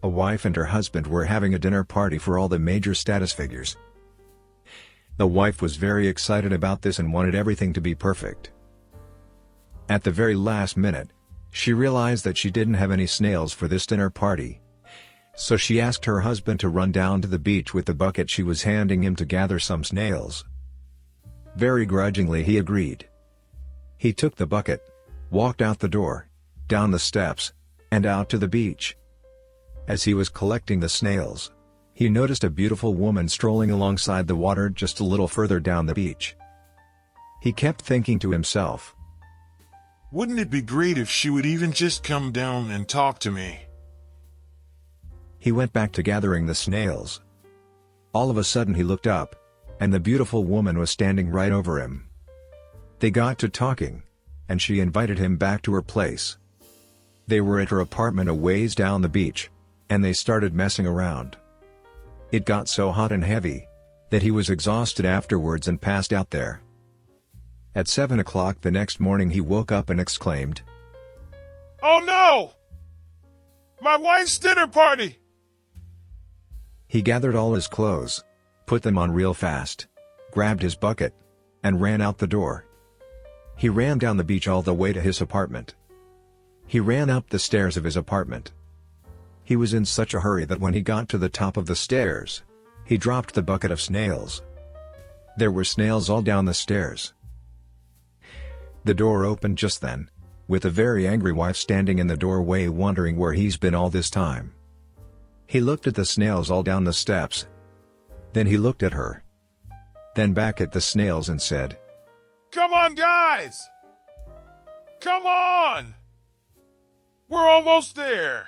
A wife and her husband were having a dinner party for all the major status figures. The wife was very excited about this and wanted everything to be perfect. At the very last minute, she realized that she didn't have any snails for this dinner party. So she asked her husband to run down to the beach with the bucket she was handing him to gather some snails. Very grudgingly he agreed. He took the bucket, walked out the door, down the steps, and out to the beach. As he was collecting the snails, he noticed a beautiful woman strolling alongside the water just a little further down the beach. He kept thinking to himself, "Wouldn't it be great if she would even just come down and talk to me?" He went back to gathering the snails. All of a sudden he looked up, and the beautiful woman was standing right over him. They got to talking, and she invited him back to her place. They were at her apartment a ways down the beach, and they started messing around. It got so hot and heavy that he was exhausted afterwards and passed out there. At 7 o'clock the next morning he woke up and exclaimed, "Oh no! My wife's dinner party!" He gathered all his clothes, put them on real fast, grabbed his bucket, and ran out the door. He ran down the beach all the way to his apartment. He ran up the stairs of his apartment. He was in such a hurry that when he got to the top of the stairs, he dropped the bucket of snails. There were snails all down the stairs. The door opened just then, with a very angry wife standing in the doorway wondering where he's been all this time. He looked at the snails all down the steps. Then he looked at her. Then back at the snails and said, "Come on, guys! Come on! We're almost there!"